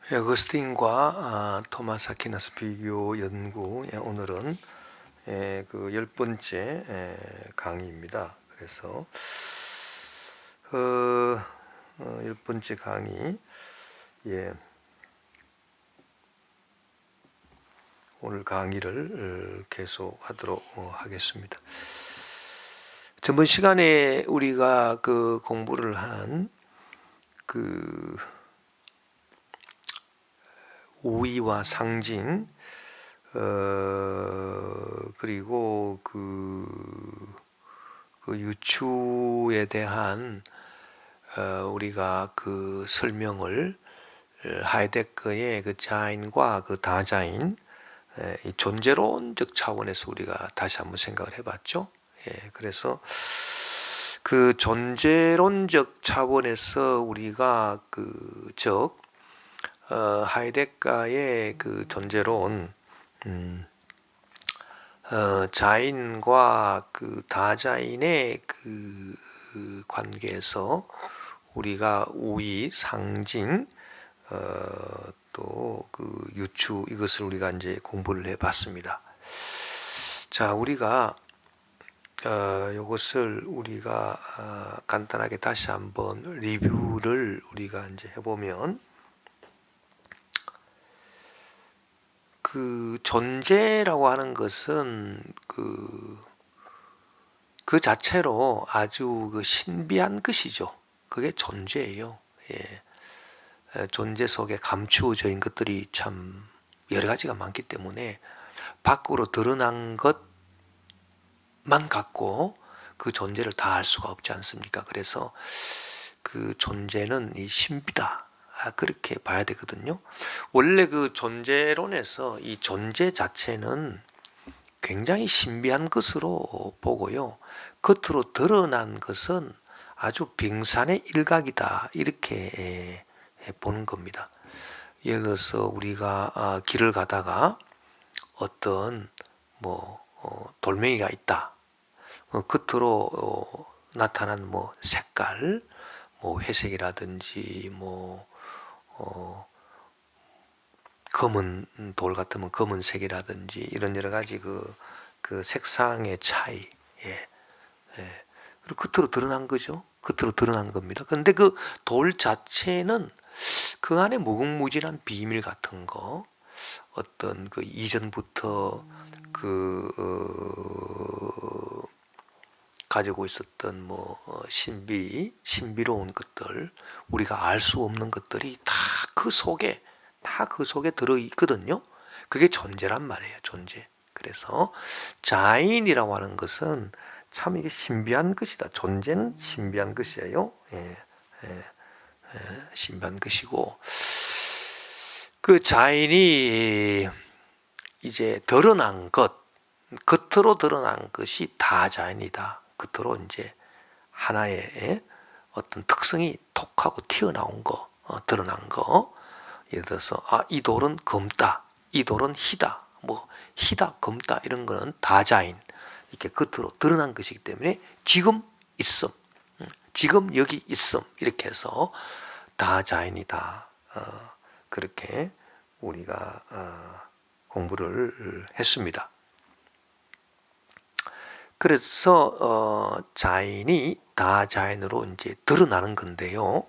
어거스틴과 토마스 아퀴나스 비교 연구, 오늘은 그 10번째 강의입니다. 그래서 10번째 강의, 오늘 강의를 계속하도록 하겠습니다. 저번 시간에 우리가 그 공부를 한 우의와 상징, 그리고 그 유추에 대한 우리가 그 설명을 하이데거의 그 자인과 그 다자인, 이 존재론적 차원에서 우리가 다시 한번 생각을 해봤죠. 그래서 그 존재론적 차원에서 우리가 하이데거의 그 존재론, 자인과 그 다자인의 그 관계에서 우리가 우의, 상징, 또 그 유추, 이것을 우리가 이제 공부를 해봤습니다. 자, 우리가 이것을 우리가 간단하게 다시 한번 리뷰를 우리가 이제 해보면, 그 존재라고 하는 것은 그 자체로 아주 그 신비한 것이죠. 그게 존재예요. 존재 속에 감추어져 있는 것들이 참 여러 가지가 많기 때문에 밖으로 드러난 것만 갖고 그 존재를 다 알 수가 없지 않습니까? 그래서 그 존재는 이 신비다, 그렇게 봐야 되거든요. 원래 그 존재론에서 이 존재 자체는 굉장히 신비한 것으로 보고요, 겉으로 드러난 것은 아주 빙산의 일각이다, 이렇게 보는 겁니다. 예를 들어서 우리가 길을 가다가 어떤 돌멩이가 있다, 겉으로 나타난 색깔, 회색이라든지 검은 돌 같으면 검은색이라든지 이런 여러 가지 그 색상의 차이, 그리고 겉으로 드러난 거죠. 겉으로 드러난 겁니다. 그런데 그 돌 자체는 그 안에 무궁무진한 비밀 같은 거, 어떤 그 이전부터 가지고 있었던 신비로운 것들, 우리가 알 수 없는 것들이 다 그 속에 들어 있거든요. 그게 존재란 말이에요, 존재. 그래서 자인이라고 하는 것은 참 이게 신비한 것이다. 존재는 신비한 것이에요. 신비한 것이고, 그 자인이 이제 드러난 것, 겉으로 드러난 것이 다 자인이다. 겉으로 이제 하나의 어떤 특성이 톡 하고 튀어나온 거, 드러난 거. 예를 들어서 이 돌은 검다, 이 돌은 희다, 희다, 검다, 이런 거는 다자인, 이렇게 겉으로 드러난 것이기 때문에 지금 있음, 지금 여기 있음, 이렇게 해서 다자인이다, 그렇게 우리가 공부를 했습니다. 그래서 자인이 다자인으로 이제 드러나는 건데요.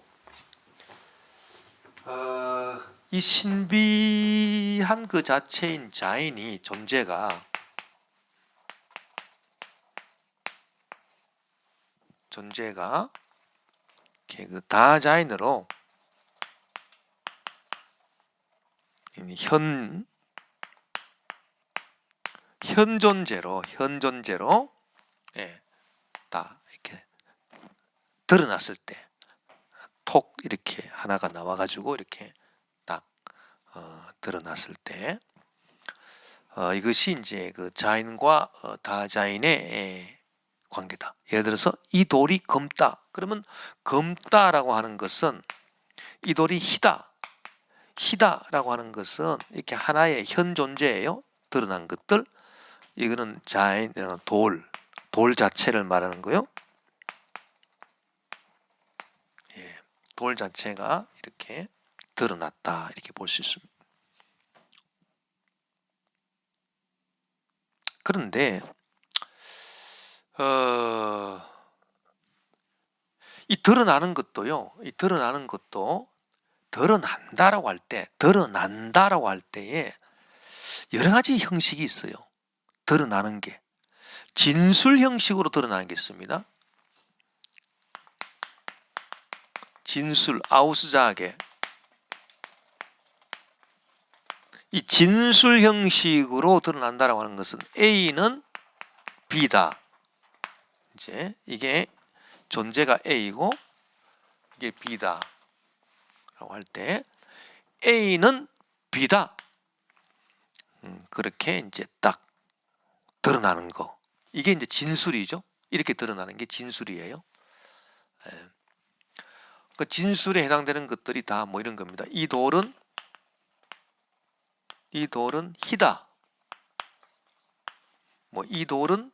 이 신비한 그 자체인 자인이, 존재가 이렇게 그 다자인으로 현 존재로 다 이렇게 드러났을 때, 톡 이렇게 하나가 나와가지고 이렇게 딱 드러났을 때, 이것이 이제 그 자인과 다자인의 관계다. 예를 들어서 이 돌이 검다, 그러면 검다라고 하는 것은 이 돌이 희다라고 하는 것은 이렇게 하나의 현 존재예요. 드러난 것들. 이거는 자인, 돌 자체를 말하는 거요. 돌 자체가 이렇게 드러났다 이렇게 볼 수 있습니다. 그런데 이 드러나는 것도요. 이 드러나는 것도 드러난다라고 할 때에 여러 가지 형식이 있어요. 드러나는 게 진술 형식으로 드러나는 게 있습니다. 진술 아우스자게 이 진술 형식으로 드러난다라고 하는 것은 A는 B다. 이제 이게 존재가 A고 이게 B다. 라고 할 때 A는 B다. 그렇게 이제 딱 드러나는 거. 이게 이제 진술이죠. 이렇게 드러나는 게 진술이에요. 그 진술에 해당되는 것들이 다 뭐 이런 겁니다. 이 돌은 희다. 뭐 이 돌은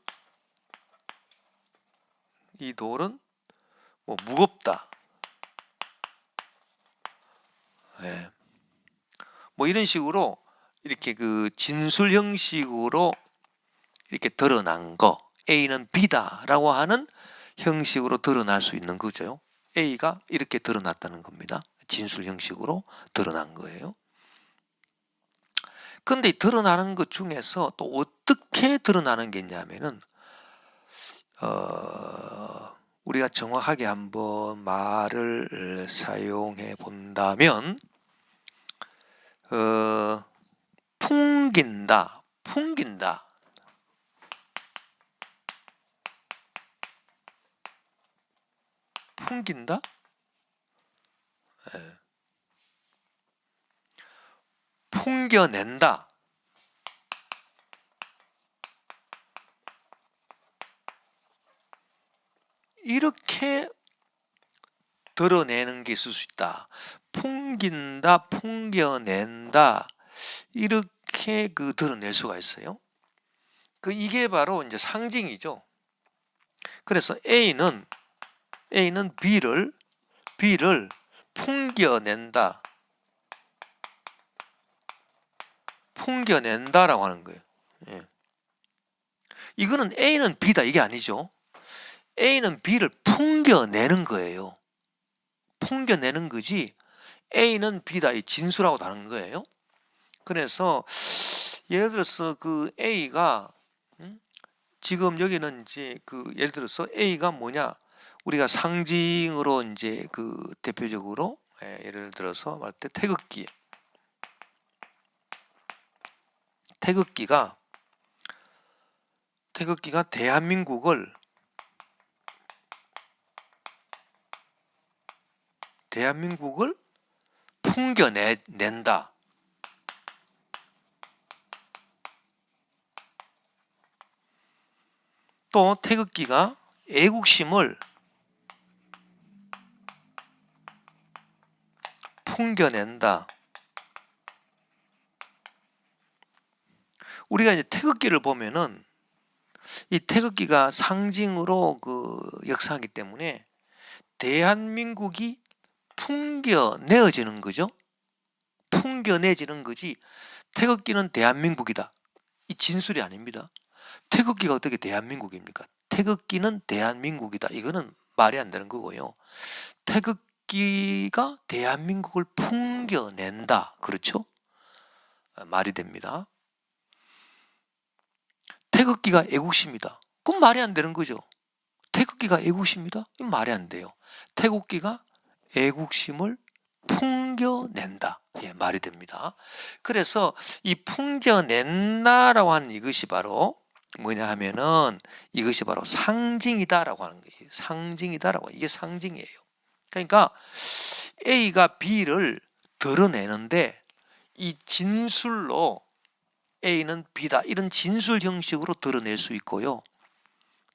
뭐 무겁다. 예. 뭐 이런 식으로 이렇게 그 진술 형식으로 이렇게 드러난 거 A는 B다라고 하는 형식으로 드러날 수 있는 거죠. A가 이렇게 드러났다는 겁니다. 진술 형식으로 드러난 거예요. 근데 드러나는 것 중에서 또 어떻게 드러나는 게 있냐면은 우리가 정확하게 한번 말을 사용해 본다면 풍긴다. 예. 풍겨낸다. 이렇게 드러내는 게 있을 수 있다. 풍긴다, 풍겨낸다. 이렇게 그 드러낼 수가 있어요. 이게 바로 이제 상징이죠. 그래서 A는 B를 풍겨낸다. 풍겨낸다라고 하는 거예요. 예. 이거는 A는 B다 이게 아니죠. A는 B를 풍겨내는 거예요. 풍겨내는 거지 A는 B다 이 진술하고 다른 거예요. 그래서 예를 들어서 그 A가 지금 여기는 이제 그 예를 들어서 A가 뭐냐 우리가 상징으로 이제 그 대표적으로 예를 들어서 말 때 태극기가 대한민국을 풍겨낸다. 또 태극기가 애국심을 풍겨낸다. 우리가 이제 태극기를 보면은 이 태극기가 상징으로 그 역사하기 때문에 대한민국이 풍겨내어지는 거죠. 풍겨내지는 거지 태극기는 대한민국이다. 이 진술이 아닙니다. 태극기가 어떻게 대한민국입니까? 태극기는 대한민국이다. 이거는 말이 안 되는 거고요. 태극기가 대한민국을 풍겨낸다. 그렇죠? 말이 됩니다. 태극기가 애국심이다. 그건 말이 안 되는 거죠. 태극기가 애국심이다? 이건 말이 안 돼요. 태극기가 애국심을 풍겨낸다. 예, 말이 됩니다. 그래서 이 풍겨낸다라고 하는 이것이 바로 뭐냐 하면은 이것이 바로 상징이다라고 하는 거예요. 상징이다라고. 이게 상징이에요. 그러니까 A가 B를 드러내는데 이 진술로 A는 B다. 이런 진술 형식으로 드러낼 수 있고요.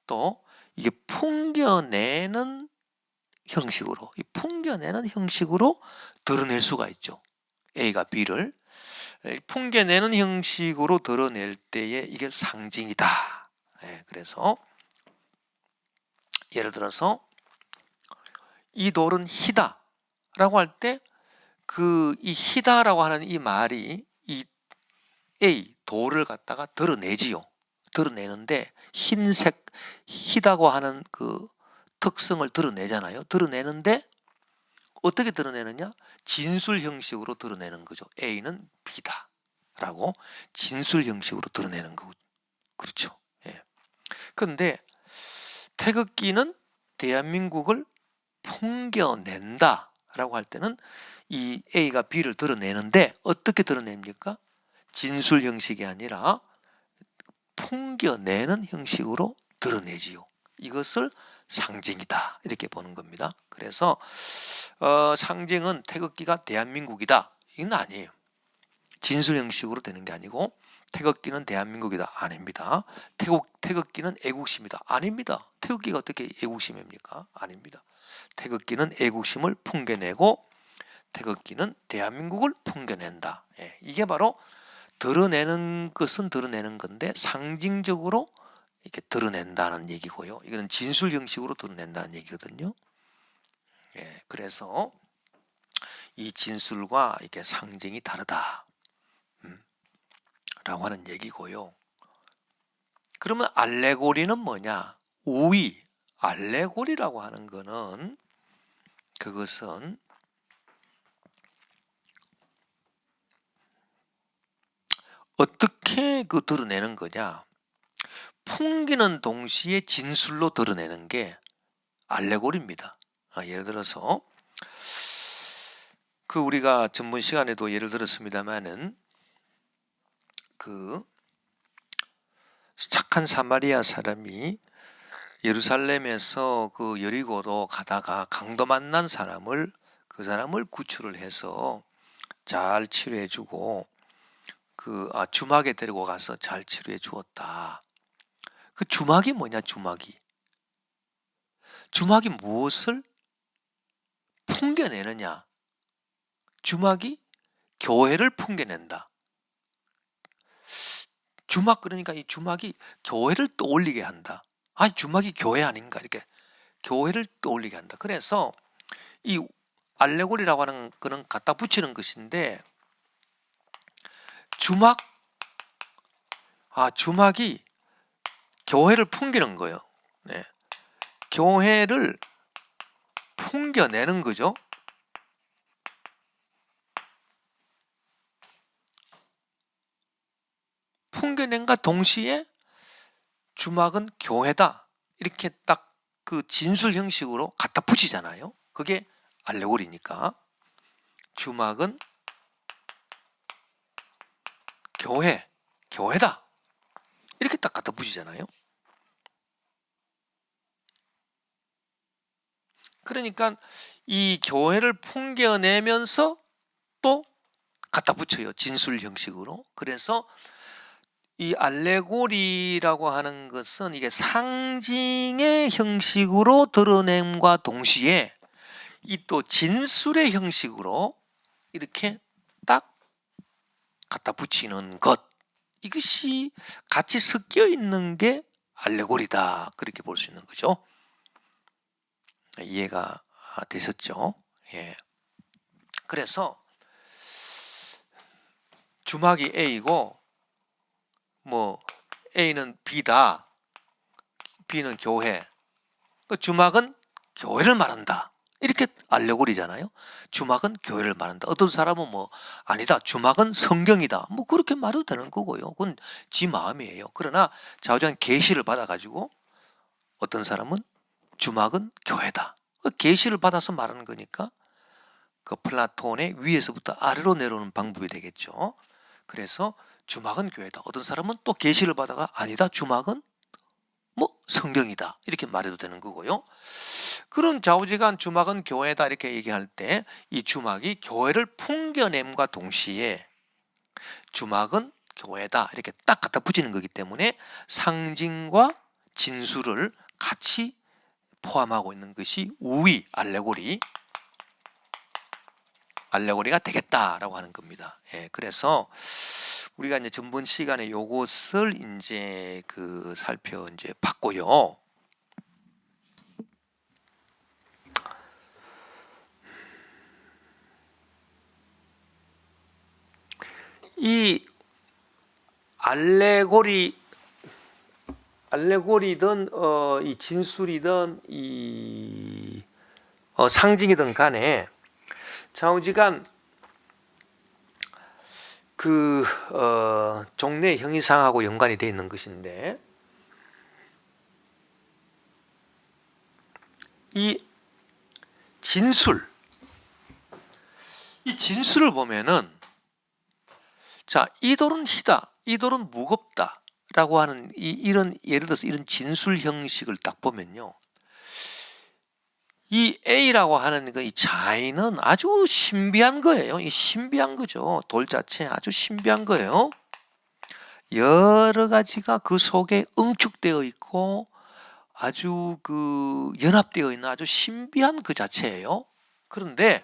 또 이게 풍겨내는 형식으로 드러낼 수가 있죠. A가 B를 풍겨내는 형식으로 드러낼 때에 이게 상징이다. 그래서 예를 들어서 이 돌은 희다 라고 할 때 이 희다라고 하는 이 말이 이 A, 도를 갖다가 드러내지요. 드러내는데 흰색, 희다고 하는 그 특성을 드러내잖아요. 드러내는데 어떻게 드러내느냐? 진술 형식으로 드러내는 거죠. A는 B다 라고 진술 형식으로 드러내는 거고. 그렇죠. 예. 그런데 태극기는 대한민국을 풍겨낸다 라고 할 때는 이 A가 B를 드러내는데 어떻게 드러냅니까? 진술 형식이 아니라 풍겨내는 형식으로 드러내지요. 이것을 상징이다 이렇게 보는 겁니다. 그래서 상징은 태극기가 대한민국이다 이건 아니에요. 진술 형식으로 되는 게 아니고 태극기는 대한민국이다 아닙니다. 태극기는 애국심이다 아닙니다. 태극기가 어떻게 애국심입니까? 아닙니다. 태극기는 애국심을 풍겨내고 태극기는 대한민국을 풍겨낸다. 예, 이게 바로 드러내는 것은 드러내는 건데 상징적으로 이렇게 드러낸다는 얘기고요. 이거는 진술 형식으로 드러낸다는 얘기거든요. 예, 그래서 이 진술과 이게 상징이 다르다. 라고 하는 얘기고요. 그러면 알레고리는 뭐냐? 우의, 알레고리라고 하는 거는 그것은 어떻게 드러내는 거냐? 풍기는 동시에 진술로 드러내는 게 알레고리입니다. 예를 들어서 우리가 전문 시간에도 예를 들었습니다만은 착한 사마리아 사람이 예루살렘에서 여리고로 가다가 강도 만난 그 사람을 구출을 해서 잘 치료해주고 주막에 데리고 가서 잘 치료해 주었다. 그 주막이 뭐냐? 주막이 무엇을 풍겨내느냐? 주막이 교회를 풍겨낸다. 주막 그러니까 이 주막이 교회를 떠올리게 한다. 주막이 교회 아닌가 이렇게 교회를 떠올리게 한다. 그래서 이 알레고리라고 하는 거는 갖다 붙이는 것인데 주막이 교회를 풍기는 거예요. 네. 교회를 풍겨내는 거죠. 풍겨낸과 동시에 주막은 교회다. 이렇게 딱 진술 형식으로 갖다 붙이잖아요. 그게 알레고리니까. 주막은 교회다. 이렇게 딱 갖다 붙이잖아요. 그러니까 이 교회를 풍겨내면서 또 갖다 붙여요. 진술 형식으로. 그래서 이 알레고리라고 하는 것은 이게 상징의 형식으로 드러냄과 동시에 이 또 진술의 형식으로 이렇게 딱 갖다 붙이는 것, 이것이 같이 섞여 있는 게 알레고리다 그렇게 볼 수 있는 거죠. 이해가 되셨죠? 예. 그래서 주막이 A고 A는 B다. B는 교회. 주막은 교회를 말한다. 이렇게 알레고리잖아요. 주막은 교회를 말한다. 어떤 사람은 아니다. 주막은 성경이다. 그렇게 말해도 되는 거고요. 그건 지 마음이에요. 그러나 좌우지간 계시를 받아가지고 어떤 사람은 주막은 교회다. 계시를 받아서 말하는 거니까 플라톤의 위에서부터 아래로 내려오는 방법이 되겠죠. 그래서 주막은 교회다. 어떤 사람은 또 계시를 받아가 아니다. 주막은 성경이다. 이렇게 말해도 되는 거고요. 그런 좌우지간 주막은 교회다 이렇게 얘기할 때 이 주막이 교회를 풍겨냄과 동시에 주막은 교회다 이렇게 딱 갖다 붙이는 거기 때문에 상징과 진술을 같이 포함하고 있는 것이 우의, 알레고리가 되겠다라고 하는 겁니다. 예, 그래서 우리가 이제 전번 시간에 요것을 이제 봤고요. 이 알레고리든 이 진술이든 이 상징이든 간에 좌우지간 그 종래 형이상하고 연관이 되어 있는 것인데, 이 진술, 이 진술을 보면은, 자, 이 돌은 희다, 이 돌은 무겁다 라고 하는 이런, 예를 들어서 이런 진술 형식을 딱 보면요, 이 A라고 하는 이 자인은 아주 신비한 거예요. 이 신비한 거죠. 돌 자체 아주 신비한 거예요. 여러 가지가 그 속에 응축되어 있고 아주 그 연합되어 있는 아주 신비한 그 자체예요. 그런데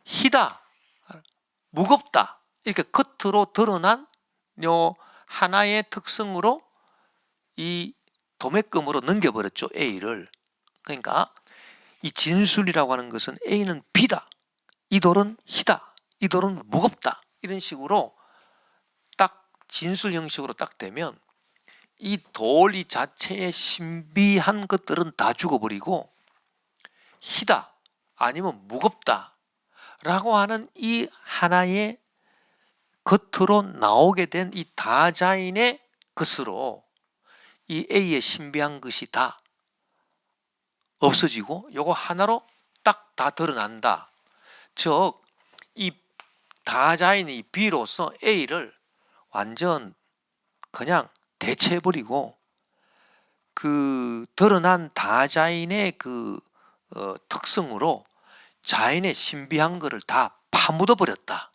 희다, 무겁다 이렇게 겉으로 드러난 요 하나의 특성으로 이 도매금으로 넘겨버렸죠. A를. 그러니까 이 진술이라고 하는 것은 A는 B다, 이 돌은 희다, 이 돌은 무겁다, 이런 식으로 딱 진술 형식으로 딱 되면 이 돌 이 자체의 신비한 것들은 다 죽어버리고 희다 아니면 무겁다 라고 하는 이 하나의 겉으로 나오게 된 이 다자인의 것으로 이 A의 신비한 것이 다 없어지고 요거 하나로 딱 다 드러난다. 즉 이 다자인의 B로서 A를 완전 그냥 대체해버리고 그 드러난 다자인의 그 특성으로 자인의 신비한 것을 다 파묻어버렸다.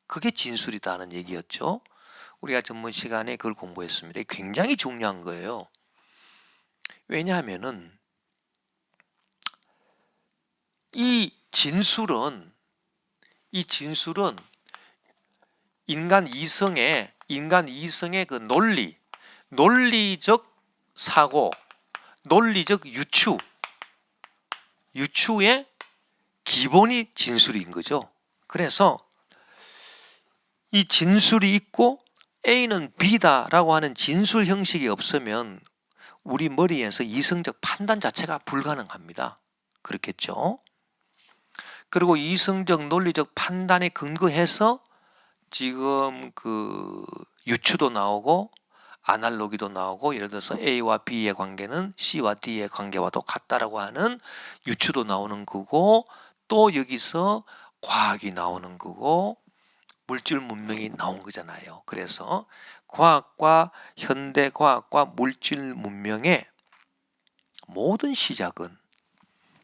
그게 진술이다는 얘기였죠. 우리가 전문 시간에 그걸 공부했습니다. 굉장히 중요한 거예요. 왜냐하면은 이 진술은 인간 이성의 그 논리적 사고, 논리적 유추의 기본이 진술인 거죠. 그래서 이 진술이 있고 A는 B다라고 하는 진술 형식이 없으면 우리 머리에서 이성적 판단 자체가 불가능합니다. 그렇겠죠? 그리고 이성적 논리적 판단에 근거해서 지금 그 유추도 나오고 아날로기도 나오고, 예를 들어서 A와 B의 관계는 C와 D의 관계와도 같다라고 하는 유추도 나오는 거고, 또 여기서 과학이 나오는 거고 물질 문명이 나온 거잖아요. 그래서 과학과 현대 과학과 물질 문명의 모든 시작은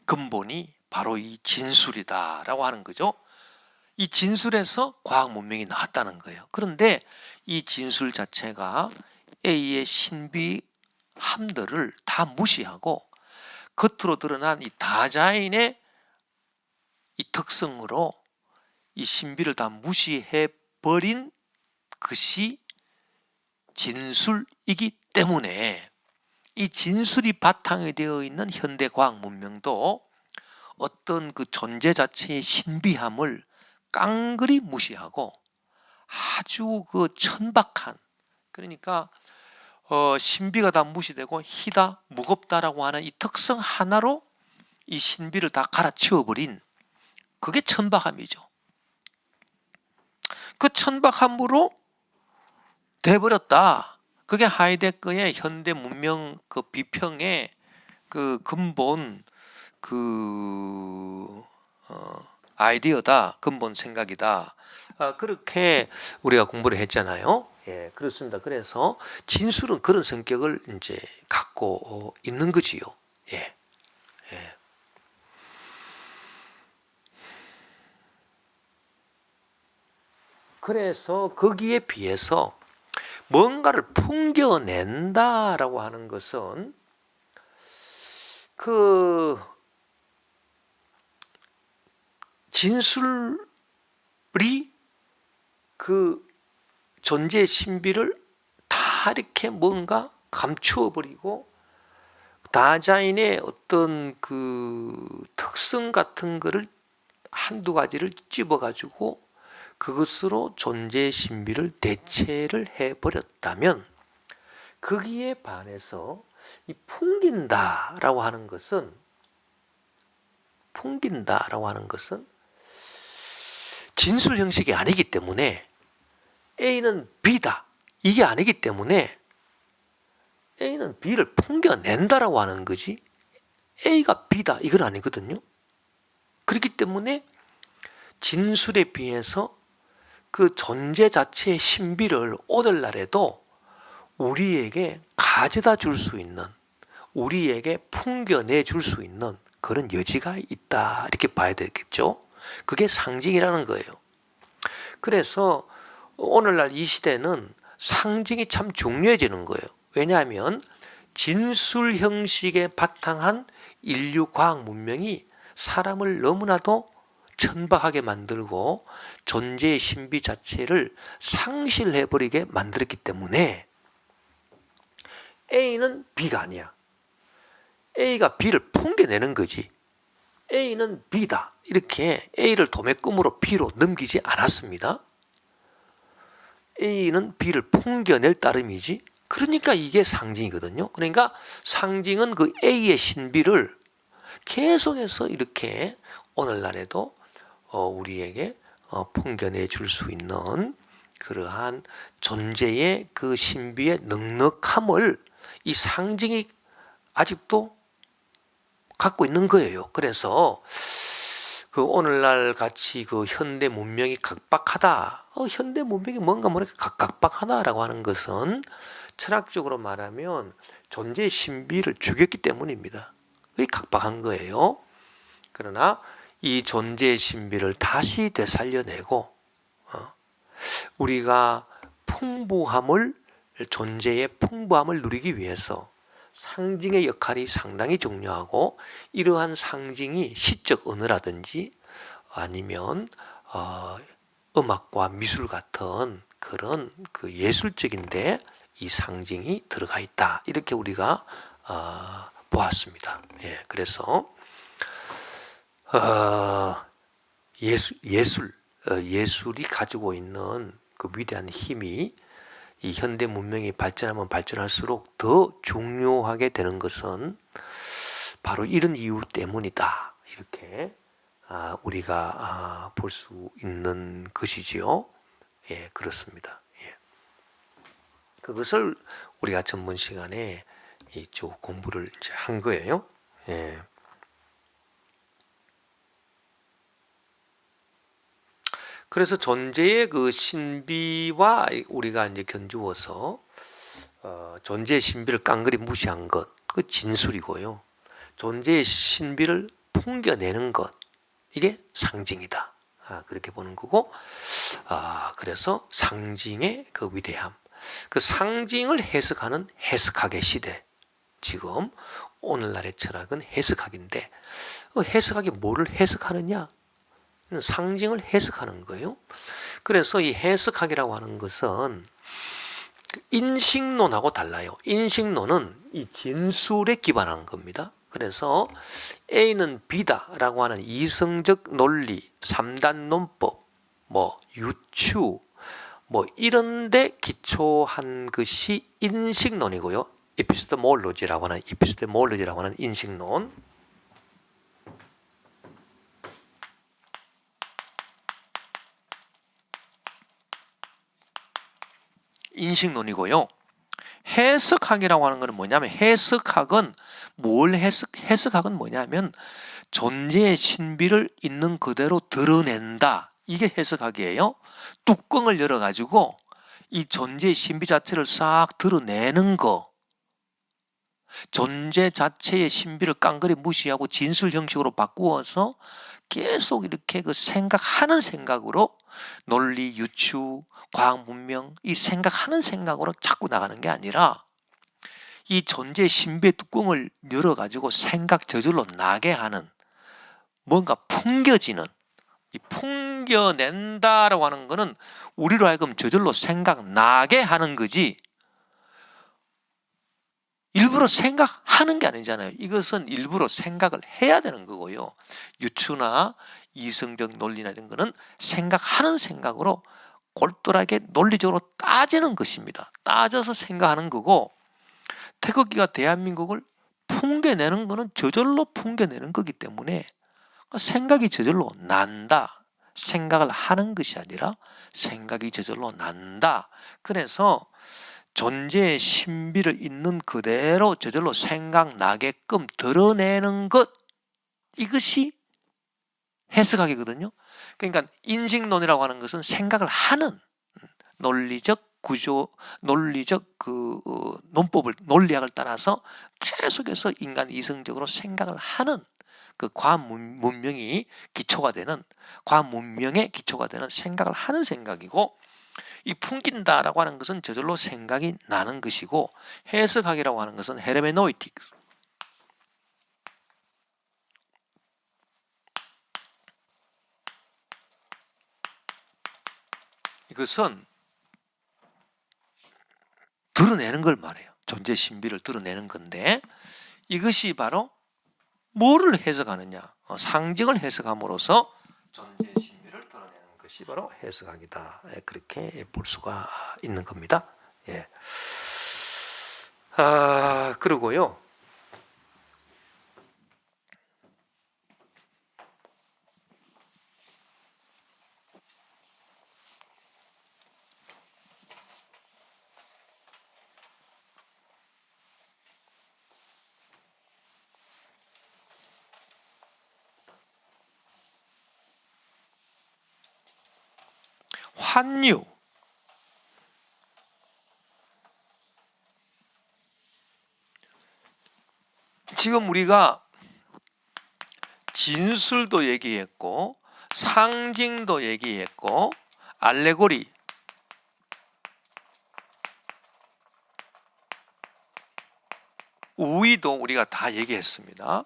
근본이 바로 이 진술이다라고 하는 거죠. 이 진술에서 과학 문명이 나왔다는 거예요. 그런데 이 진술 자체가 A의 신비함들을 다 무시하고 겉으로 드러난 이 다자인의 이 특성으로 이 신비를 다 무시해 버린 것이 진술이기 때문에 이 진술이 바탕이 되어 있는 현대 과학 문명도 어떤 그 존재 자체의 신비함을 깡그리 무시하고 아주 그 천박한, 그러니까 신비가 다 무시되고 희다, 무겁다라고 하는 이 특성 하나로 이 신비를 다 갈아치워버린, 그게 천박함이죠. 그 천박함으로 돼버렸다. 그게 하이데거의 현대 문명 그 비평의 그 근본 그 아이디어다, 근본 생각이다. 그렇게 우리가 공부를 했잖아요. 예, 그렇습니다. 그래서 진술은 그런 성격을 이제 갖고 있는 거지요. 예, 예. 그래서 거기에 비해서 뭔가를 풍겨낸다라고 하는 것은 그 진술이 그 존재의 신비를 다 이렇게 뭔가 감추어 버리고 다자인의 어떤 그 특성 같은 거를 한두 가지를 집어 가지고 그것으로 존재의 신비를 대체를 해버렸다면 거기에 반해서 이 풍긴다라고 하는 것은 진술 형식이 아니기 때문에 A는 B다 이게 아니기 때문에 A는 B를 풍겨낸다라고 하는 거지 A가 B다 이건 아니거든요. 그렇기 때문에 진술에 비해서 그 존재 자체의 신비를 오늘날에도 우리에게 가져다 줄 수 있는, 우리에게 풍겨내 줄 수 있는 그런 여지가 있다 이렇게 봐야 되겠죠. 그게 상징이라는 거예요. 그래서 오늘날 이 시대는 상징이 참 중요해지는 거예요. 왜냐하면 진술 형식에 바탕한 인류 과학 문명이 사람을 너무나도 천박하게 만들고 존재의 신비 자체를 상실해버리게 만들었기 때문에 A는 B가 아니야. A가 B를 풍겨내는 거지. A는 B다. 이렇게 A를 도매금으로 B로 넘기지 않았습니다. A는 B를 풍겨낼 따름이지. 그러니까 이게 상징이거든요. 그러니까 상징은 그 A의 신비를 계속해서 이렇게 오늘날에도 우리에게 풍겨내 줄 수 있는 그러한 존재의 그 신비의 넉넉함을 이 상징이 아직도 갖고 있는 거예요. 그래서 그 오늘날 같이 그 현대 문명이 각박하다. 현대 문명이 뭔가 모르게 각박하다라고 하는 것은 철학적으로 말하면 존재의 신비를 죽였기 때문입니다. 그게 각박한 거예요. 그러나 이 존재의 신비를 다시 되살려내고 우리가 존재의 풍부함을 누리기 위해서 상징의 역할이 상당히 중요하고 이러한 상징이 시적 언어라든지 아니면 음악과 미술 같은 그런 그 예술적인데 이 상징이 들어가 있다. 이렇게 우리가 보았습니다. 예, 그래서 예술이 가지고 있는 그 위대한 힘이 이 현대 문명이 발전하면 발전할수록 더 중요하게 되는 것은 바로 이런 이유 때문이다. 이렇게 우리가 볼 수 있는 것이지요. 예, 그렇습니다. 예. 그것을 우리가 전문 시간에 이쪽 공부를 이제 한 거예요. 예. 그래서 존재의 그 신비와 우리가 이제 견주어서 존재의 신비를 깡그리 무시한 것, 그 진술이고요. 존재의 신비를 풍겨내는 것, 이게 상징이다. 그렇게 보는 거고, 그래서 상징의 그 위대함, 그 상징을 해석하는 해석학의 시대. 지금 오늘날의 철학은 해석학인데, 해석학이 뭐를 해석하느냐? 상징을 해석하는 거예요. 그래서 이 해석학이라고 하는 것은 인식론하고 달라요. 인식론은 이 진술에 기반한 겁니다. 그래서 A는 B다라고 하는 이성적 논리, 3단 논법, 유추, 이런 데 기초한 것이 인식론이고요. 에피스테몰로지라고 하는 인식론. 인식론이고요. 해석학이라고 하는 것은 뭐냐면 해석학은 뭐냐면 존재의 신비를 있는 그대로 드러낸다. 이게 해석학이에요. 뚜껑을 열어가지고 이 존재의 신비 자체를 싹 드러내는 거. 존재 자체의 신비를 깡그리 무시하고 진술 형식으로 바꾸어서 계속 이렇게 그 생각하는 생각으로 논리, 유추, 과학 문명 이 생각하는 생각으로 자꾸 나가는 게 아니라 이 존재의 신비의 뚜껑을 열어가지고 생각 저절로 나게 하는 뭔가 풍겨지는 이 풍겨낸다라고 하는 거는 우리로 하여금 저절로 생각 나게 하는 거지 일부러 생각하는 게 아니잖아요. 이것은 일부러 생각을 해야 되는 거고요. 유추나 이성적 논리나 이런 거는 생각하는 생각으로 골똘하게 논리적으로 따지는 것입니다. 따져서 생각하는 거고, 태극기가 대한민국을 풍겨내는 거는 저절로 풍겨내는 거기 때문에 생각이 저절로 난다. 생각을 하는 것이 아니라 생각이 저절로 난다. 그래서 존재의 신비를 있는 그대로 저절로 생각나게끔 드러내는 것, 이것이 해석학이거든요. 그러니까 인식론이라고 하는 것은 생각을 하는 논리적 구조, 논리적 논법을, 논리학을 따라서 계속해서 인간 이성적으로 생각을 하는 그 과학 문명이 기초가 되는, 과학 문명의 기초가 되는 생각을 하는 생각이고, 이 풍긴다라고 하는 것은 저절로 생각이 나는 것이고, 해석학이라고 하는 것은 헤르메노이틱스, 이것은 드러내는 걸 말해요. 존재 신비를 드러내는 건데, 이것이 바로 뭐를 해석하느냐, 상징을 해석함으로써 존재 신비를 드러내는 것이 바로 해석학이다. 그렇게 볼 수가 있는 겁니다. 예. 그리고요, 환유, 지금 우리가 진술도 얘기했고 상징도 얘기했고 알레고리, 우의도 우리가 다 얘기했습니다.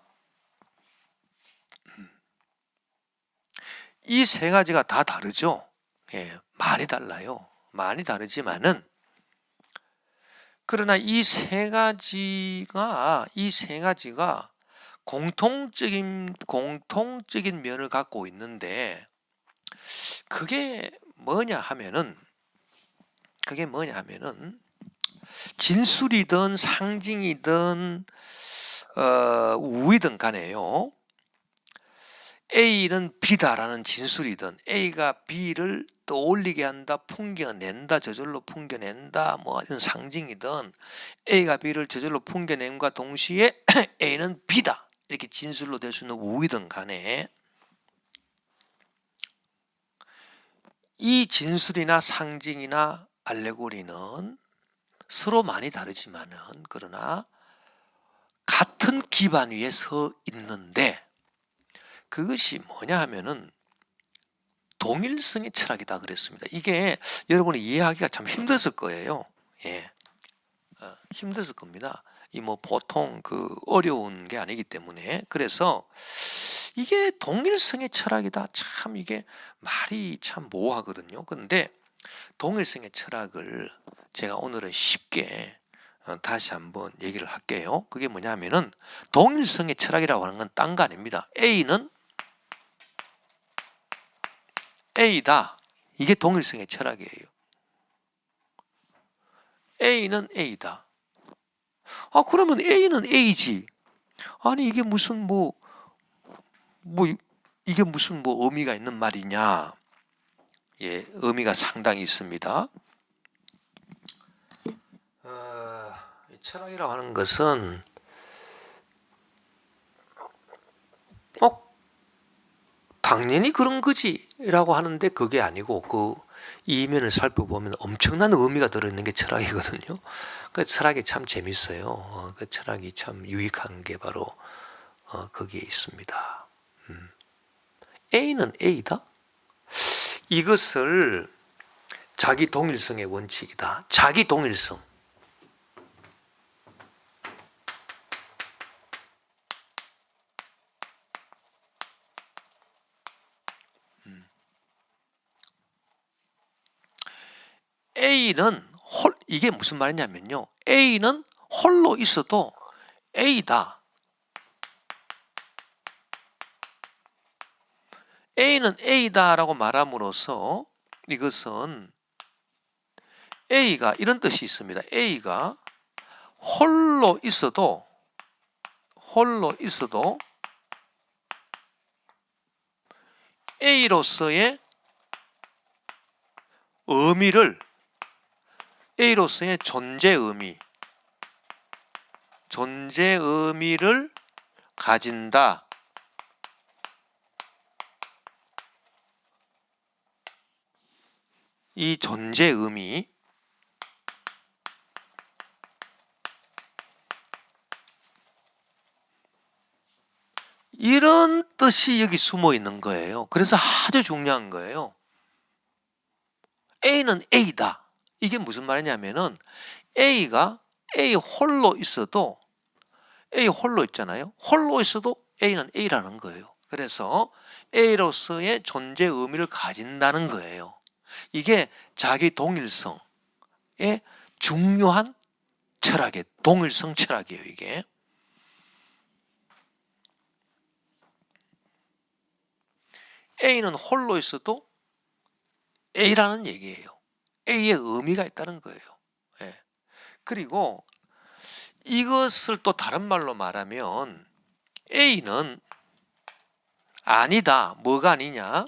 이 세 가지가 다 다르죠. 예, 많이 달라요. 많이 다르지만은, 그러나 이 세 가지가 공통적인 면을 갖고 있는데, 그게 뭐냐 하면은 진술이든 상징이든 우이든 간에요, A는 B다라는 진술이든 A가 B를 떠올리게 한다, 풍겨낸다, 저절로 풍겨낸다, 뭐 이런 상징이든, A가 B를 저절로 풍겨낸과 동시에 A는 B다, 이렇게 진술로 될 수 있는 우이든 간에, 이 진술이나 상징이나 알레고리는 서로 많이 다르지만은, 그러나 같은 기반 위에 서 있는데, 그것이 뭐냐 하면은 동일성의 철학이다 그랬습니다. 이게 여러분이 이해하기가 참 힘들었을 거예요. 예, 힘들었을 겁니다. 이 뭐 보통 어려운 게 아니기 때문에. 그래서 이게 동일성의 철학이다, 참 이게 말이 참 모호하거든요. 그런데 동일성의 철학을 제가 오늘은 쉽게 다시 한번 얘기를 할게요. 그게 뭐냐면은 동일성의 철학이라고 하는 건 딴 거 아닙니다. A는 A다, 이게 동일성의 철학이에요. A는 A다. 그러면 A는 A지. 아니 이게 무슨 이게 무슨 의미가 있는 말이냐? 예, 의미가 상당히 있습니다. 철학이라고 하는 것은 당연히 그런 거지라고 하는데 그게 아니고, 그 이면을 살펴보면 엄청난 의미가 들어있는 게 철학이거든요. 그 철학이 참 재밌어요. 그 철학이 참 유익한 게 바로 거기에 있습니다. A는 A다? 이것을 자기 동일성의 원칙이다. 자기 동일성. A는 이게 무슨 말이냐면요, A는 홀로 있어도 A다. A는 A다라고 말함으로써 이것은 A가 이런 뜻이 있습니다. A가 홀로 있어도 A로서의 의미를, A로서의 존재 의미를 가진다. 이 존재 의미, 이런 뜻이 여기 숨어 있는 거예요. 그래서 아주 중요한 거예요. A는 A다. 이게 무슨 말이냐면은 A가 A 홀로 있어도, A 홀로 있잖아요. 홀로 있어도 A는 A라는 거예요. 그래서 A로서의 존재 의미를 가진다는 거예요. 이게 자기 동일성의 중요한 철학의 동일성 철학이에요. 이게 A는 홀로 있어도 A라는 얘기예요. A의 의미가 있다는 거예요. 예. 그리고 이것을 또 다른 말로 말하면 A는 아니다. 뭐가 아니냐?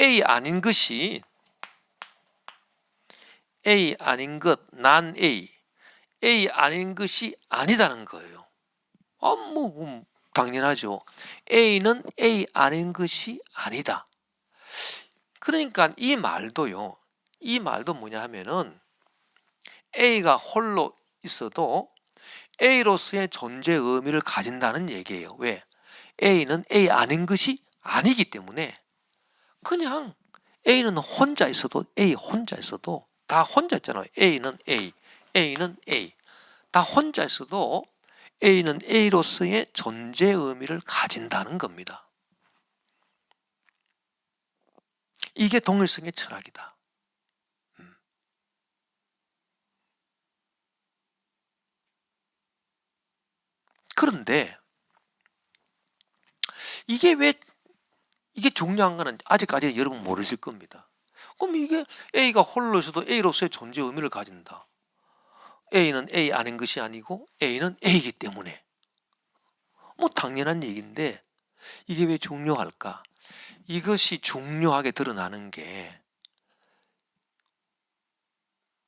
A 아닌 것이, A 아닌 것, 난 A 아닌 것이 아니다는 거예요. 뭐 당연하죠. A는 A 아닌 것이 아니다. 그러니까 이 말도요. 이 말도 뭐냐 하면은 A가 홀로 있어도 A로서의 존재 의미를 가진다는 얘기예요. 왜? A는 A 아닌 것이 아니기 때문에 그냥 A는 혼자 있어도 A 혼자 있어도 다 혼자 있잖아요. A는 A 다 혼자 있어도 A는 A로서의 존재 의미를 가진다는 겁니다. 이게 동일성의 철학이다. 그런데 이게 중요한 거는 아직까지 여러분 모르실 겁니다. 그럼 이게 A가 홀로 있어도 A로서의 존재 의미를 가진다. A는 A 아닌 것이 아니고 A는 A이기 때문에. 뭐 당연한 얘기인데 이게 왜 중요할까? 이것이 중요하게 드러나는 게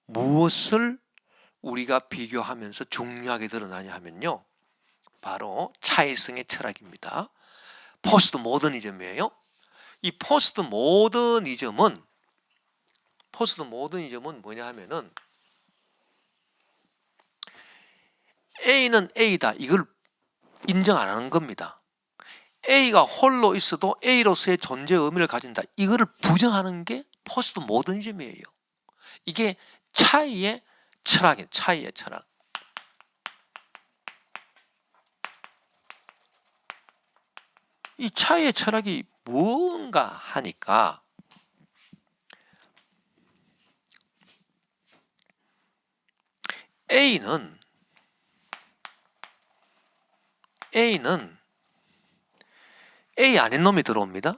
무엇을 우리가 비교하면서 중요하게 드러나냐 하면요. 바로 차이성의 철학입니다. 포스트 모더니즘이에요. 이 포스트 모더니즘은 뭐냐 하면은 A는 A다. 이걸 인정 안 하는 겁니다. A가 홀로 있어도 A로서의 존재 의미를 가진다. 이거를 부정하는 게 포스트 모더니즘이에요. 이게 차이의 철학이에요. 차이의 철학. 이 차이의 철학이 뭔가 하니까 A는 A 아닌 놈이 들어옵니다.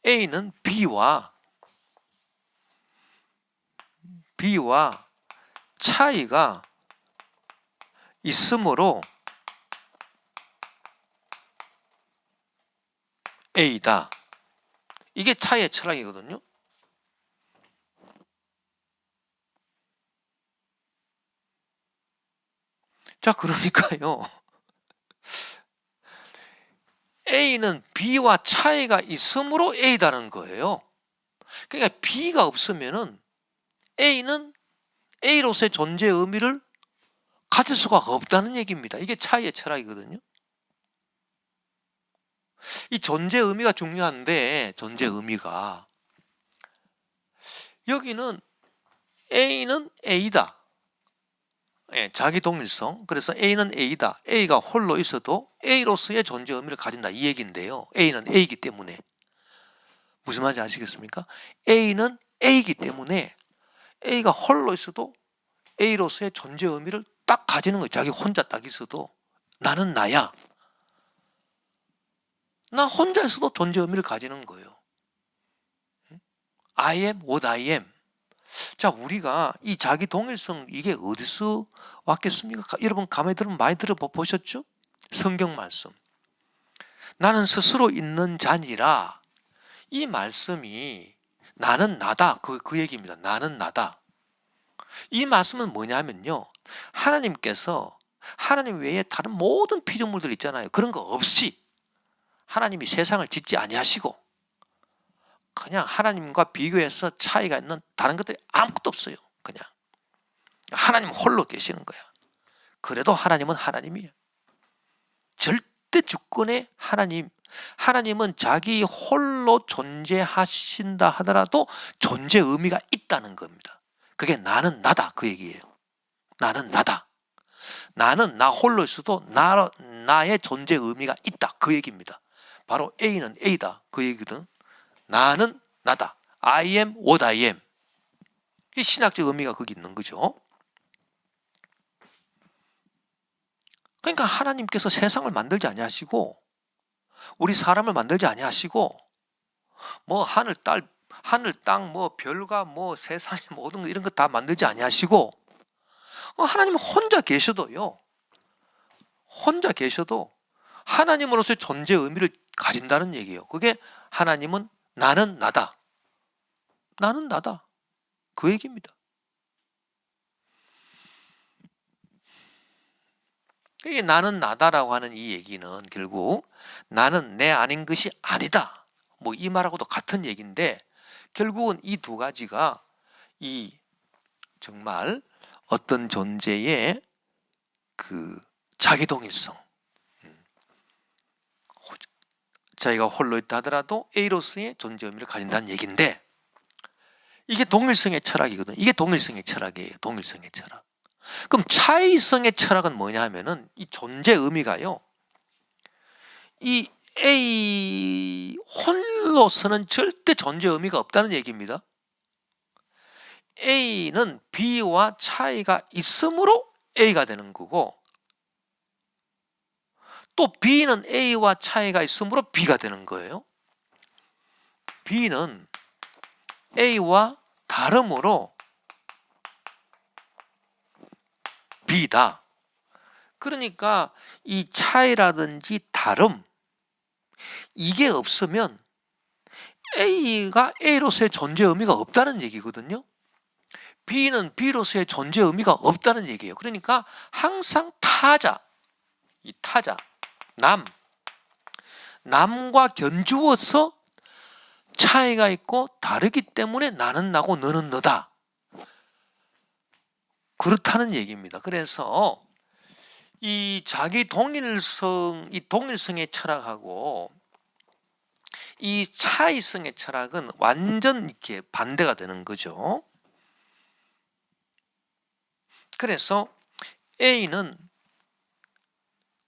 A는 B와 차이가 있으므로 A다. 이게 차이의 철학이거든요. 자, 그러니까요. A는 B와 차이가 있으므로 A다는 거예요. 그러니까 B가 없으면은 A는 A로서의 존재 의미를 가질 수가 없다는 얘기입니다. 이게 차이의 철학이거든요. 이 존재 의미가 중요한데, 존재 의미가 여기는 A는 A다. 예, 자기 동일성. 그래서 A는 A다. A가 홀로 있어도 A로서의 존재 의미를 가진다. 이 얘기인데요. A는 A이기 때문에. 무슨 말인지 아시겠습니까? A는 A이기 때문에 A가 홀로 있어도 A로서의 존재 의미를 딱 가지는 거예요. 자기 혼자 딱 있어도 나는 나야. 나 혼자 있어도 존재 의미를 가지는 거예요. I am what I am. 자, 우리가 이 자기 동일성 이게 어디서 왔겠습니까? 여러분 가만히 들으면 많이 들어보셨죠? 성경 말씀. 나는 스스로 있는 자니라. 이 말씀이 나는 나다. 그 얘기입니다. 나는 나다. 이 말씀은 뭐냐면요. 하나님께서 하나님 외에 다른 모든 피조물들 있잖아요. 그런 거 없이 하나님이 세상을 짓지 아니하시고 그냥 하나님과 비교해서 차이가 있는 다른 것들이 아무것도 없어요. 그냥 하나님 홀로 계시는 거야. 그래도 하나님은 하나님이에요. 절대 주권의 하나님. 하나님은 자기 홀로 존재하신다 하더라도 존재 의미가 있다는 겁니다. 그게 나는 나다 그 얘기예요. 나는 나다. 나는 나 홀로 있어도 나의 존재 의미가 있다 그 얘기입니다. 바로 A는 A다 그 얘기거든. 나는 나다. I am what I am. 이 신학적 의미가 거기 있는 거죠. 그러니까 하나님께서 세상을 만들지 아니하시고 우리 사람을 만들지 아니하시고 뭐 하늘 땅 뭐 별과 뭐 세상의 모든 거 이런 거 다 만들지 아니하시고 하나님은 혼자 계셔도요. 혼자 계셔도 하나님으로서의 존재 의미를 가진다는 얘기예요. 그게 하나님은 나는 나다. 나는 나다. 그 얘기입니다. 이게 나는 나다라고 하는 이 얘기는 결국 나는 내 아닌 것이 아니다. 뭐 이 말하고도 같은 얘기인데 결국은 이 두 가지가 이 정말 어떤 존재의 그 자기 동일성. 자기가 홀로 있다 하더라도 A로서의 존재 의미를 가진다는 얘기인데 이게 동일성의 철학이거든요. 이게 동일성의 철학이에요. 동일성의 철학. 그럼 차이성의 철학은 뭐냐 하면은 이 존재 의미가요. 이 A 홀로서는 절대 존재 의미가 없다는 얘기입니다. A는 B와 차이가 있으므로 A가 되는 거고 또 B는 A와 차이가 있으므로 B가 되는 거예요. B는 A와 다름으로 B다. 그러니까 이 차이라든지 다름 이게 없으면 A가 A로서의 존재 의미가 없다는 얘기거든요. B는 B로서의 존재 의미가 없다는 얘기예요. 그러니까 항상 타자, 이 타자, 남과 견주어서 차이가 있고 다르기 때문에 나는 나고 너는 너다. 그렇다는 얘기입니다. 그래서 이 자기 동일성, 이 동일성의 철학하고 이 차이성의 철학은 완전 이렇게 반대가 되는 거죠. 그래서 A는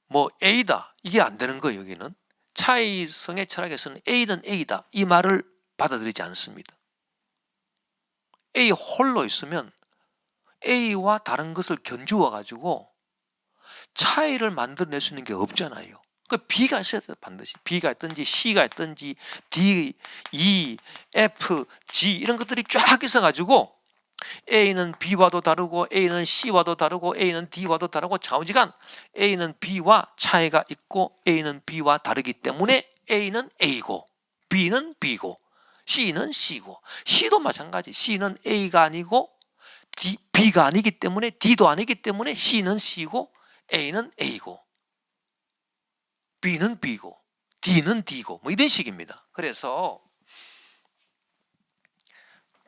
뭐 A다 이게 안 되는 거예요. 여기는 차이성의 철학에서는 A는 A다 이 말을 받아들이지 않습니다. A 홀로 있으면 A와 다른 것을 견주어 가지고 차이를 만들어낼 수 있는 게 없잖아요. 그 B가 있어야 돼요. 반드시 B가 있든지 C가 있든지 D, E, F, G 이런 것들이 쫙 있어가지고 A는 B와도 다르고 A는 C와도 다르고 A는 D와도 다르고 좌우지간 A는 B와 차이가 있고 A는 B와 다르기 때문에 A는 A고 B는 B고 C는 C고 C도 마찬가지. C는 A가 아니고 B가 아니기 때문에 D도 아니기 때문에 C는 C고 A는 A고 B는 B고 D는 D고 뭐 이런 식입니다. 그래서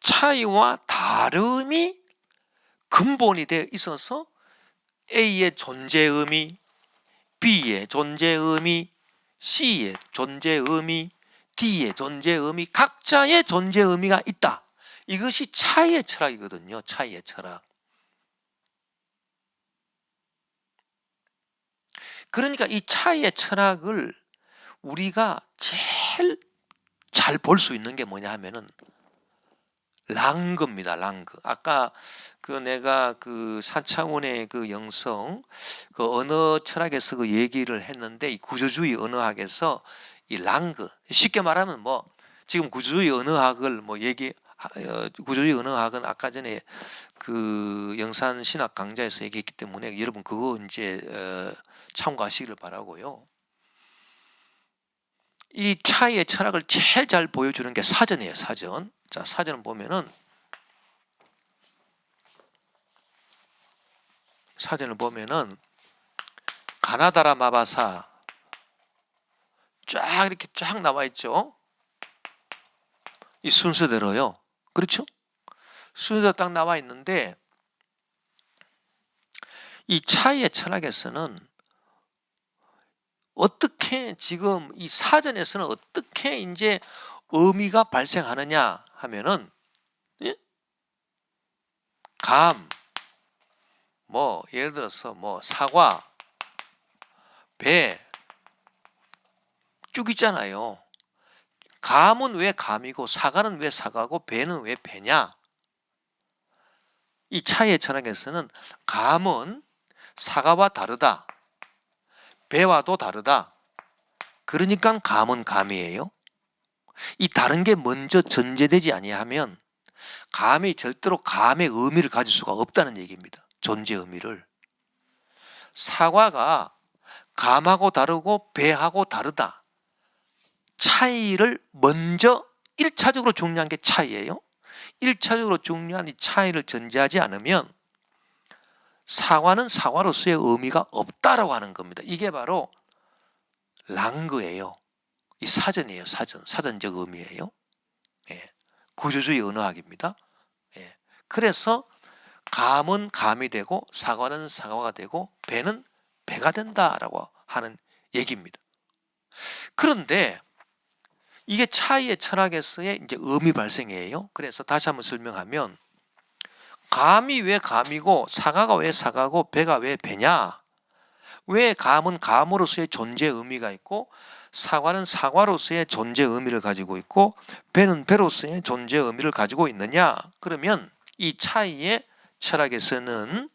차이와 다름이 근본이 되어 있어서 A의 존재 의미, B의 존재 의미, C의 존재 의미, D의 존재 의미 각자의 존재 의미가 있다. 이것이 차이의 철학이거든요. 차이의 철학. 그러니까 이 차이의 철학을 우리가 제일 잘 볼 수 있는 게 뭐냐 하면은 랑그입니다. 랑그. 아까 내가 사차원의 영성 언어 철학에서 얘기를 했는데, 이 구조주의 언어학에서 이 랑그, 쉽게 말하면 지금 구조주의 언어학을 구조주의 언어학은 아까 전에 영산 신학 강좌에서 얘기했기 때문에 여러분 그거 이제 참고하시기를 바라고요. 이 차이의 철학을 제일 잘 보여주는 게 사전이에요. 사전. 자, 사전을 보면은 가나다라 마바사 쫙 이렇게 쫙 나와 있죠. 이 순서대로요. 그렇죠? 순서대로 딱 나와 있는데, 이 차이의 철학에서는 어떻게 지금 이 사전에서는 어떻게 이제 의미가 발생하느냐 하면은, 예? 감, 예를 들어서 사과, 배 쭉 있잖아요. 감은 왜 감이고 사과는 왜 사과고 배는 왜 배냐? 이 차이의 철학에서는 감은 사과와 다르다, 배와도 다르다. 그러니까 감은 감이에요. 이 다른 게 먼저 전제되지 아니하면 감이 절대로 감의 의미를 가질 수가 없다는 얘기입니다. 존재 의미를. 사과가 감하고 다르고 배하고 다르다. 차이를 먼저 1차적으로 중요한 게 차이예요. 1차적으로 중요한 이 차이를 전제하지 않으면 사과는 사과로서의 의미가 없다라고 하는 겁니다. 이게 바로 랑그예요. 이 사전이에요. 사전적 의미예요. 예. 구조주의 언어학입니다. 예. 그래서 감은 감이 되고 사과는 사과가 되고 배는 배가 된다라고 하는 얘기입니다. 그런데 이게 차이의 철학에서의 이제 의미 발생이에요. 그래서 다시 한번 설명하면, 감이 왜 감이고 사과가 왜 사과고 배가 왜 배냐? 왜 감은 감으로서의 존재 의미가 있고 사과는 사과로서의 존재 의미를 가지고 있고 배는 배로서의 존재 의미를 가지고 있느냐? 그러면 이 차이의 철학에서는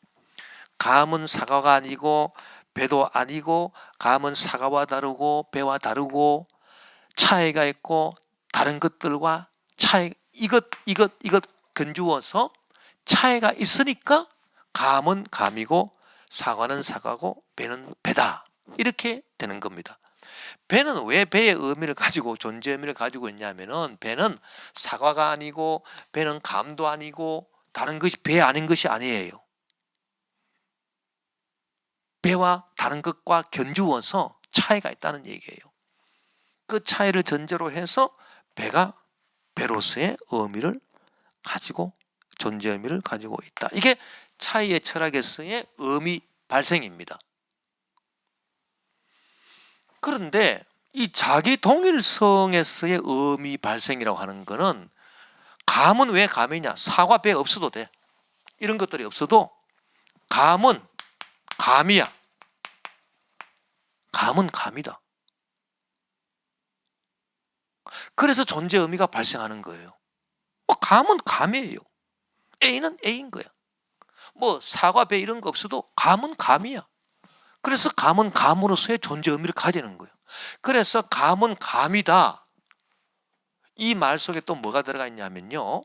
감은 사과가 아니고 배도 아니고 감은 사과와 다르고 배와 다르고 차이가 있고 다른 것들과 이것 건주어서 차이가 있으니까 감은 감이고 사과는 사과고 배는 배다, 이렇게 되는 겁니다. 배는 왜 배의 의미를 가지고 존재 의미를 가지고 있냐면은, 배는 사과가 아니고 배는 감도 아니고 다른 것이 배 아닌 것이 아니에요. 배와 다른 것과 견주어서 차이가 있다는 얘기예요. 그 차이를 전제로 해서 배가 배로서의 의미를 가지고 존재 의미를 가지고 있다. 이게 차이의 철학에서의 의미 발생입니다. 그런데 이 자기 동일성에서의 의미 발생이라고 하는 거는, 감은 왜 감이냐? 사과, 배 없어도 돼. 이런 것들이 없어도 감은 감이야. 감은 감이다. 그래서 존재 의미가 발생하는 거예요. 감은 감이에요. A는 A인 거야. 사과, 배 이런 거 없어도 감은 감이야. 그래서 감은 감으로서의 존재 의미를 가지는 거예요. 그래서 감은 감이다. 이 말 속에 또 뭐가 들어가 있냐면요,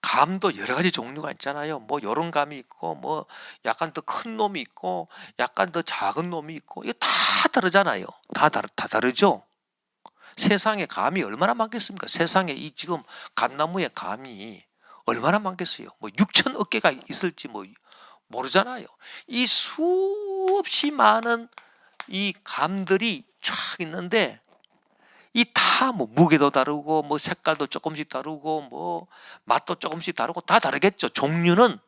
감도 여러 가지 종류가 있잖아요. 요런 감이 있고 약간 더 큰 놈이 있고 약간 더 작은 놈이 있고, 이거 다 다르잖아요. 다 다르죠. 세상에 감이 얼마나 많겠습니까? 세상에 이 지금 감나무의 감이 얼마나 많겠어요. 6천억 개가 있을지 모르잖아요. 이 수없이 많은 이 감들이 쫙 있는데, 이 다 무게도 다르고 색깔도 조금씩 다르고 맛도 조금씩 다르고 다 다르겠죠. 종류는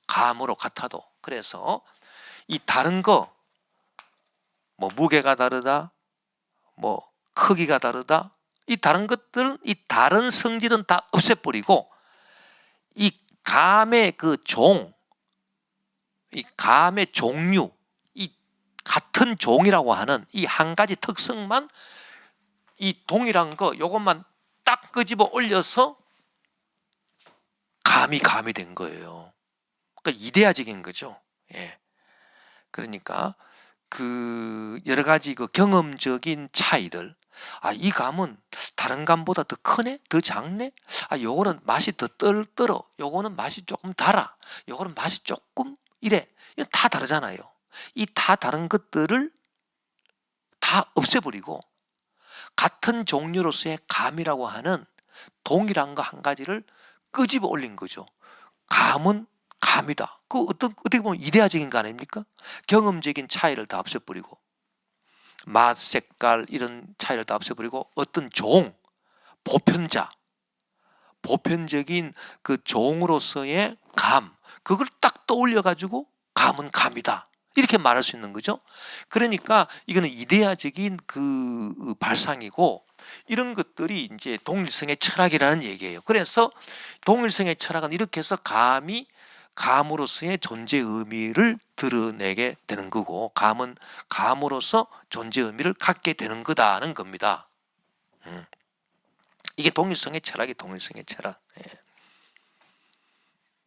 감으로 같아도. 그래서 이 다른 거, 무게가 다르다, 크기가 다르다, 이 다른 것들은, 이 다른 성질은 다 없애버리고 이 감의 이 감의 종류, 이 같은 종이라고 하는 이 한 가지 특성만 이 동일한 거 요것만 딱 끄집어 올려서 감이 된 거예요. 그러니까 이데아적인 거죠. 예. 그러니까 그 여러 가지 그 경험적인 차이들, 이 감은 다른 감보다 더 크네, 더 작네, 요거는 맛이 더 떨어, 요거는 맛이 조금 달아, 요거는 맛이 조금 이래. 이건 다 다르잖아요. 이 다 다른 것들을 다 없애버리고 같은 종류로서의 감이라고 하는 동일한 거 한 가지를 끄집어 올린 거죠. 감은 감이다. 그 어떻게 보면 이데아적인 거 아닙니까? 경험적인 차이를 다 없애버리고 맛, 색깔 이런 차이를 다 없애버리고 어떤 보편적인 그 종으로서의 감, 그걸 딱 떠올려 가지고 감은 감이다, 이렇게 말할 수 있는 거죠. 그러니까 이거는 이데아적인 그 발상이고, 이런 것들이 이제 동일성의 철학이라는 얘기예요. 그래서 동일성의 철학은 이렇게 해서 감으로서의 존재 의미를 드러내게 되는 거고, 감은 감으로서 존재 의미를 갖게 되는 거다는 겁니다. 이게 동일성의 철학이 동일성의 철학.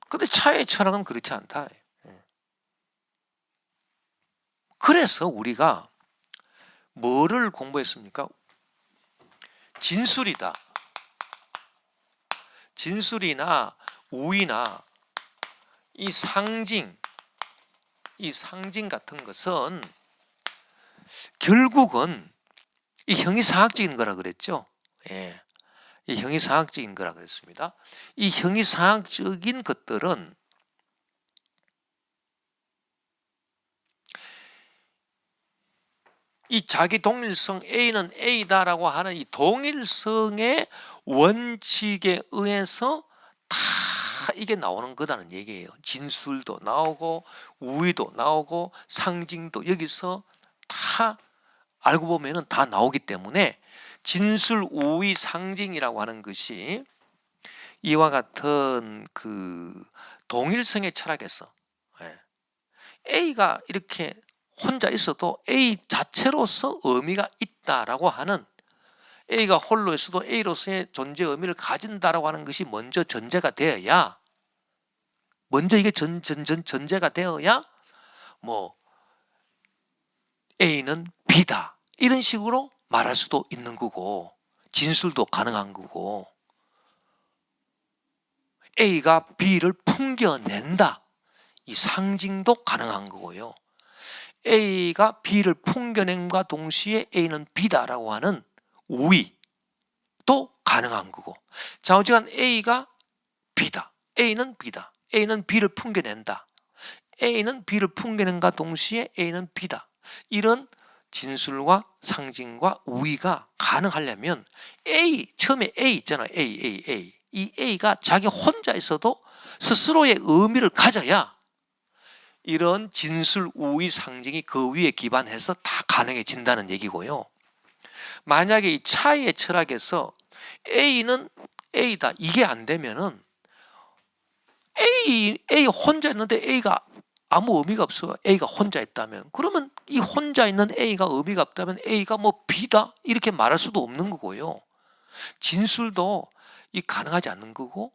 근데 차의 철학은 그렇지 않다. 그래서 우리가 뭐를 공부했습니까? 진술이다. 진술이나 우의나 이 상징 같은 것은 결국은 이 형이상학적인 거라 그랬죠. 예. 이 형이상학적인 거라 그랬습니다. 이 형이상학적인 것들은 이 자기 동일성 A는 A다라고 하는 이 동일성의 원칙에 의해서 다 이게 나오는 거다는 얘기예요. 진술도 나오고 우의도 나오고 상징도 여기서 다 알고 보면은 다 나오기 때문에 진술, 우의, 상징이라고 하는 것이 이와 같은 그 동일성의 철학에서 A가 이렇게 혼자 있어도 A 자체로서 의미가 있다라고 하는, A가 홀로 있어도 A로서의 존재 의미를 가진다라고 하는 것이 먼저 전제가 되어야, 이게 전제가 되어야 뭐 A는 B다 이런 식으로 말할 수도 있는 거고, 진술도 가능한 거고, A가 B를 풍겨낸다, 이 상징도 가능한 거고요. A가 B를 풍겨냄과 동시에 A는 B다라고 하는 우위도 가능한 거고, 좌우지간 A가 B다, A는 B다, A는 B를 풍겨낸다, A는 B를 풍겨낸과 동시에 A는 B다, 이런 진술과 상징과 우위가 가능하려면 처음에 A 있잖아요. A. 이 A가 자기 혼자 있어도 스스로의 의미를 가져야 이런 진술, 우의, 상징이 그 위에 기반해서 다 가능해진다는 얘기고요. 만약에 이 차이의 철학에서 A는 A다 이게 안 되면은 A 혼자 있는데 A가 아무 의미가 없어요. A가 혼자 있다면, 그러면 이 혼자 있는 A가 의미가 없다면 A가 뭐 B다 이렇게 말할 수도 없는 거고요. 진술도 가능하지 않는 거고,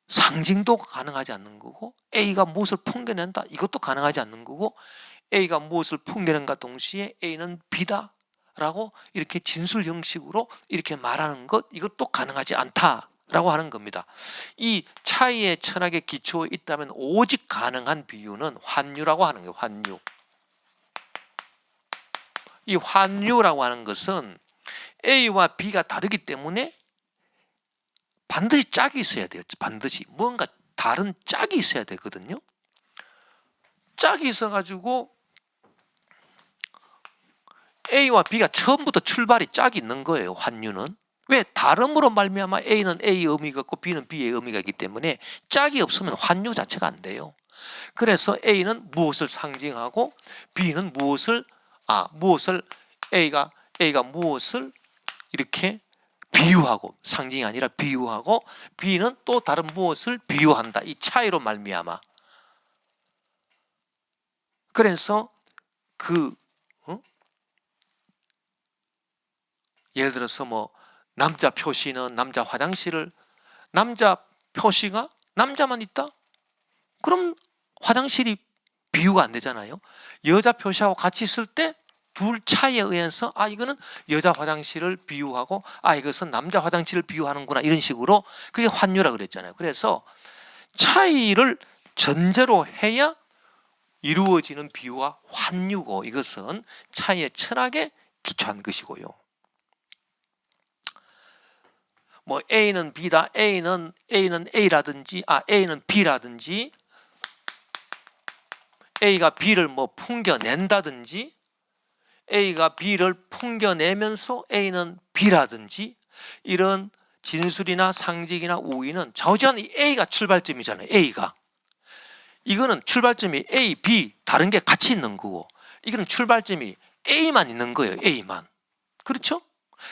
상징도 가능하지 않는 거고, A가 무엇을 풍겨낸다 이것도 가능하지 않는 거고, A가 무엇을 풍겨낸과 동시에 A는 B다라고 이렇게 진술 형식으로 이렇게 말하는 것, 이것도 가능하지 않다라고 하는 겁니다. 이 차이의 철학의 기초에 있다면 오직 가능한 비유는 환유라고 하는 거예요. 환유. 이 환유라고 하는 것은 A와 B가 다르기 때문에 반드시 짝이 있어야 돼요. 반드시 뭔가 다른 짝이 있어야 되거든요. 짝이 있어가지고 A와 B가 처음부터 출발이 짝이 있는 거예요. 환유는. 왜? 다름으로 말미암아 A는 A의 의미가 있고 B는 B의 의미가 있기 때문에 짝이 없으면 환유 자체가 안 돼요. 그래서 A는 무엇을 상징하고 B는 무엇을 A가 무엇을 이렇게 비유하고, 상징이 아니라 비유하고, B는 또 다른 무엇을 비유한다. 이 차이로 말미암아. 그래서 예를 들어서 뭐 남자 표시는 남자 화장실을, 남자 표시가 남자만 있다? 그럼 화장실이 비유가 안 되잖아요. 여자 표시하고 같이 있을 때 둘 차이에 의해서 이거는 여자 화장실을 비유하고 이것은 남자 화장실을 비유하는구나, 이런 식으로, 그게 환유라 그랬잖아요. 그래서 차이를 전제로 해야 이루어지는 비유가 환유고, 이것은 차이의 철학에 기초한 것이고요. 뭐 A는 B다, A는 A라든지 A는 B라든지, A가 B를 뭐 풍겨낸다든지, A가 B를 풍겨내면서 A는 B라든지, 이런 진술이나 상징이나 우의는 좌우지간 A가 출발점이잖아요. A가, 이거는 출발점이 A, B 다른 게 같이 있는 거고, 이거는 출발점이 A만 있는 거예요. A만. 그렇죠?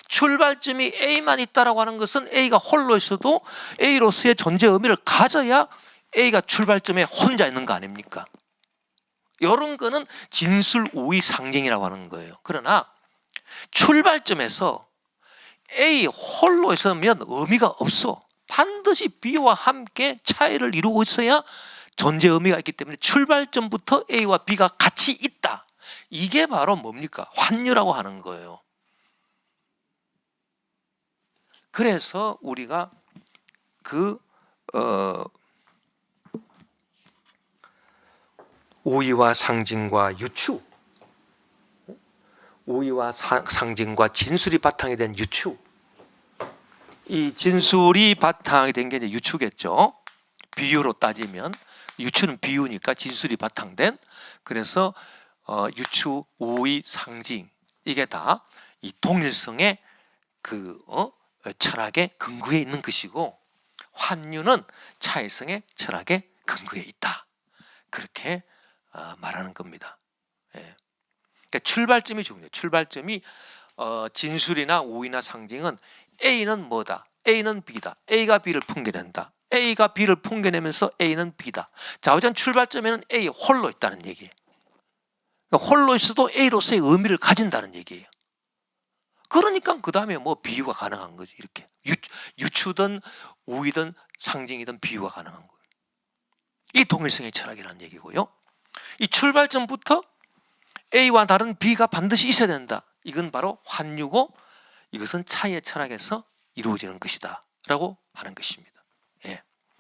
출발점이 A만 있다라고 하는 것은 A가 홀로 있어도 A로서의 존재 의미를 가져야 A가 출발점에 혼자 있는 거 아닙니까? 이런 거는 진술 우의 상징이라고 하는 거예요. 그러나 출발점에서 A 홀로 있으면 의미가 없어. 반드시 B와 함께 차이를 이루고 있어야 존재 의미가 있기 때문에 출발점부터 A와 B가 같이 있다. 이게 바로 뭡니까? 환유라고 하는 거예요. 그래서 우리가 우의와 상징과 유추, 우의와 상징과 진술이 바탕이 된 유추, 이 진술이 바탕이 된 게 이제 유추겠죠. 비유로 따지면 유추는 비유니까 진술이 바탕된, 그래서 유추, 우의, 상징, 이게 다 이 동일성의 철학의 근거에 있는 것이고, 환유는 차이성의 철학의 근거에 있다. 그렇게 말하는 겁니다. 예. 그러니까 출발점이 중요해요. 출발점이 진술이나 우의나 상징은 A는 뭐다? A는 B다. A가 B를 풍겨낸다. A가 B를 풍겨내면서 A는 B다. 좌우지간 출발점에는 A 홀로 있다는 얘기예요. 그러니까 홀로 있어도 A로서의 의미를 가진다는 얘기예요. 그러니까 그 다음에 뭐 비유가 가능한 거지. 이렇게 유추든 우의든 상징이든 비유가 가능한 거예요. 이 동일성의 철학이라는 얘기고요. 이 출발점부터 A와 다른 B가 반드시 있어야 된다. 이건 바로 환유고, 이것은 차이의 철학에서 이루어지는 것이다 라고 하는 것입니다.